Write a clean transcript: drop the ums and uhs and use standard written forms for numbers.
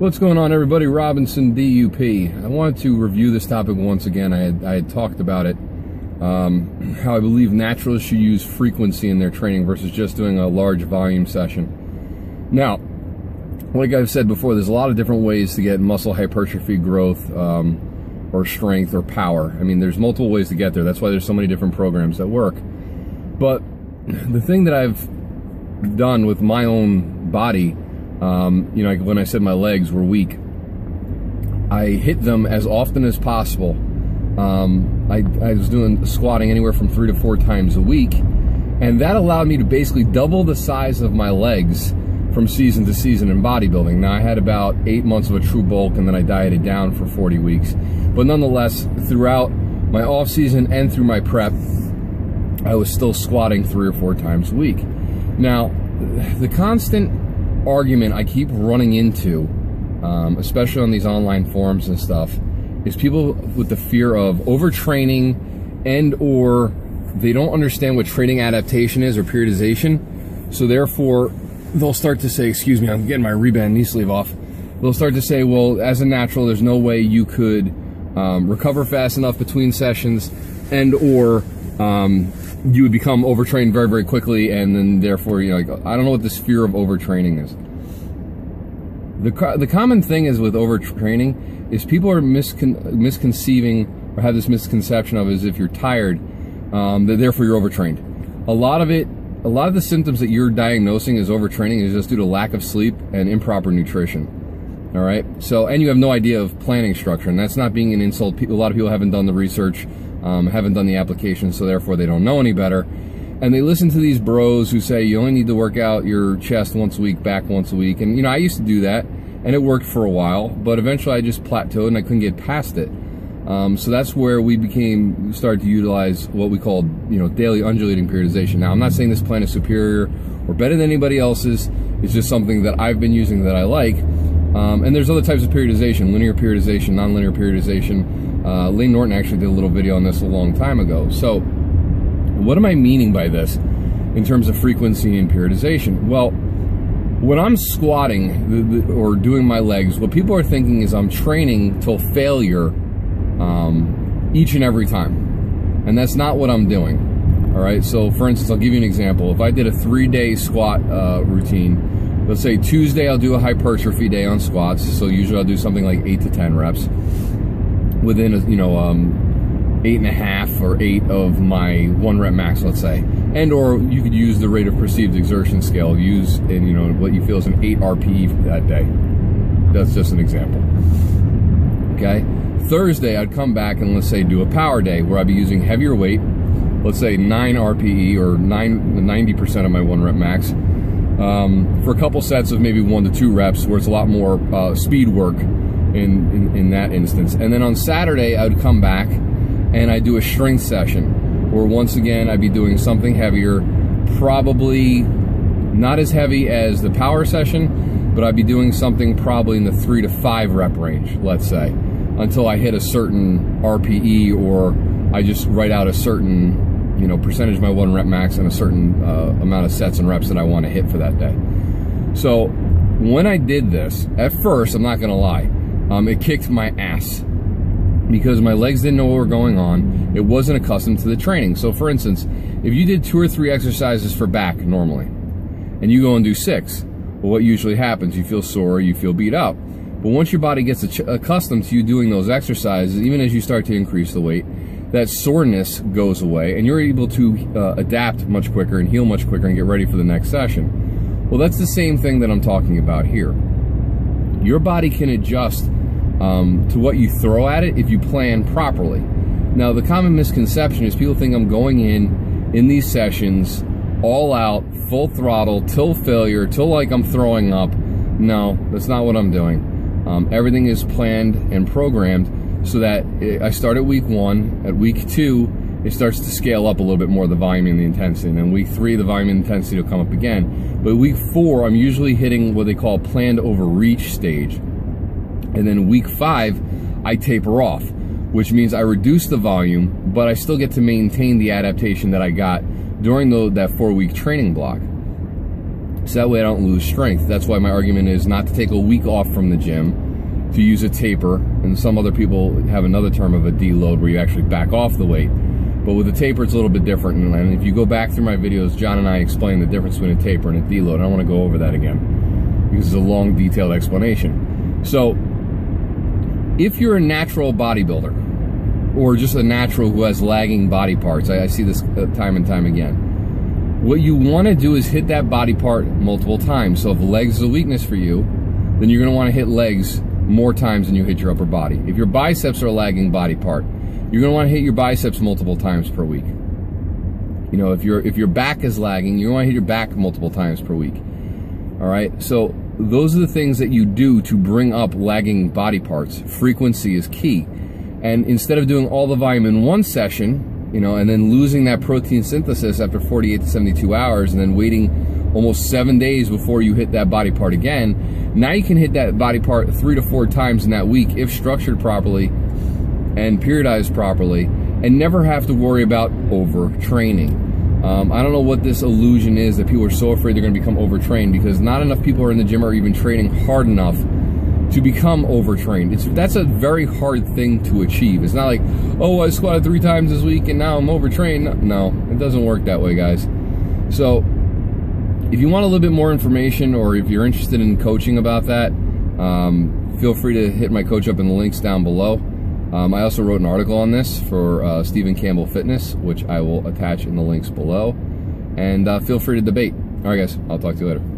What's going on, everybody? Robinson DUP. I wanted to review this topic once again. I had talked about it, how I believe naturalists should use frequency in their training versus just doing a large volume session. Now, like I've said before, there's a lot of different ways to get muscle hypertrophy, growth, or strength or power. I mean, there's multiple ways to get there. That's why there's so many different programs that work. But the thing that I've done with my own body, you know, like when I said my legs were weak, I hit them as often as possible. I was doing squatting anywhere from 3 to 4 times a week, and that allowed me to basically double the size of my legs from season to season in bodybuilding. Now, I had about 8 months of a true bulk, and then I dieted down for 40 weeks. But nonetheless, throughout my off season and through my prep, I was still squatting 3 or 4 times a week. Now, the constant argument I keep running into, especially on these online forums and stuff, is people with the fear of overtraining, and or they don't understand what training adaptation is or periodization. So therefore, they'll start to say, excuse me, I'm getting my reband knee sleeve off. They'll start to say, well, as a natural, there's no way you could recover fast enough between sessions, and or you would become overtrained very, very quickly, and then therefore, you know, like, I don't know what this fear of overtraining is. The common thing is with overtraining is people are misconceiving or have this misconception of as if you're tired, that therefore you're overtrained. A lot of the symptoms that you're diagnosing as overtraining is just due to lack of sleep and improper nutrition. All right. So, and you have no idea of planning structure, and that's not being an insult. A lot of people haven't done the research, haven't done the application, so therefore they don't know any better. And they listen to these bros who say you only need to work out your chest once a week, back once a week. And, you know, I used to do that, and it worked for a while, but eventually I just plateaued and I couldn't get past it. So that's where we started to utilize what we called, you know, daily undulating periodization. Now, I'm not saying this plan is superior or better than anybody else's. It's just something that I've been using that I like. And there's other types of periodization: linear periodization, nonlinear periodization. Layne Norton actually did a little video on this a long time ago. So what am I meaning by this in terms of frequency and periodization? Well, when I'm squatting or doing my legs, what people are thinking is I'm training till failure each and every time. And that's not what I'm doing. All right. So for instance, I'll give you an example. If I did a 3-day squat routine, let's say Tuesday I'll do a hypertrophy day on squats. So usually I'll do something like 8 to 10 reps within a, 8.5 or 8 of my 1 rep max, let's say. And or you could use the rate of perceived exertion scale, use in, you know, what you feel is an 8 RPE for that day. That's just an example. Okay. Thursday I'd come back and, let's say, do a power day where I'd be using heavier weight, let's say 9 RPE or 90% of my 1 rep max, for a couple sets of maybe 1 to 2 reps where it's a lot more speed work in that instance. And then on Saturday I would come back and I do a strength session where once again I'd be doing something heavier, probably not as heavy as the power session, but I'd be doing something probably in the 3 to 5 rep range, let's say, until I hit a certain RPE, or I just write out a certain, you know, percentage of my 1 rep max and a certain amount of sets and reps that I want to hit for that day. So when I did this, at first, I'm not going to lie, it kicked my ass because my legs didn't know what was going on. It wasn't accustomed to the training. So for instance, if you did 2 or 3 exercises for back normally, and you go and do 6, well, what usually happens? You feel sore, you feel beat up. But once your body gets accustomed to you doing those exercises, even as you start to increase the weight, that soreness goes away, and you're able to adapt much quicker and heal much quicker and get ready for the next session. Well, that's the same thing that I'm talking about here. Your body can adjust to what you throw at it if you plan properly. Now, the common misconception is people think I'm going in these sessions all out, full throttle, till failure, till like I'm throwing up. No, that's not what I'm doing. Everything is planned and programmed so that I start at week 1. At week 2, it starts to scale up a little bit more, the volume and the intensity. And then week 3, the volume and intensity will come up again. But week 4, I'm usually hitting what they call planned overreach stage. And then week 5, I taper off, which means I reduce the volume, but I still get to maintain the adaptation that I got during that 4-week training block. So that way I don't lose strength. That's why my argument is not to take a week off from the gym, to use a taper, and some other people have another term of a deload where you actually back off the weight. But with a taper, it's a little bit different. And if you go back through my videos, John and I explain the difference between a taper and a deload. I don't want to go over that again because it's a long, detailed explanation. So if you're a natural bodybuilder or just a natural who has lagging body parts, I see this time and time again. What you want to do is hit that body part multiple times. So if legs is a weakness for you, then you're going to want to hit legs more times than you hit your upper body. If your biceps are a lagging body part, you're going to want to hit your biceps multiple times per week. You know, if your back is lagging, you want to hit your back multiple times per week. All right? So those are the things that you do to bring up lagging body parts. Frequency is key. And instead of doing all the volume in one session, you know, and then losing that protein synthesis after 48 to 72 hours and then waiting almost 7 days before you hit that body part again, now you can hit that body part 3 to 4 times in that week if structured properly and periodized properly, and never have to worry about overtraining. I don't know what this illusion is that people are so afraid they're going to become overtrained, because not enough people are in the gym or even training hard enough to become overtrained. That's a very hard thing to achieve. It's not like, oh, I squatted 3 times this week and now I'm overtrained. No, it doesn't work that way, guys. So if you want a little bit more information, or if you're interested in coaching about that, feel free to hit my coach up in the links down below. I also wrote an article on this for Stephen Campbell Fitness, which I will attach in the links below. And feel free to debate. All right, guys, I'll talk to you later.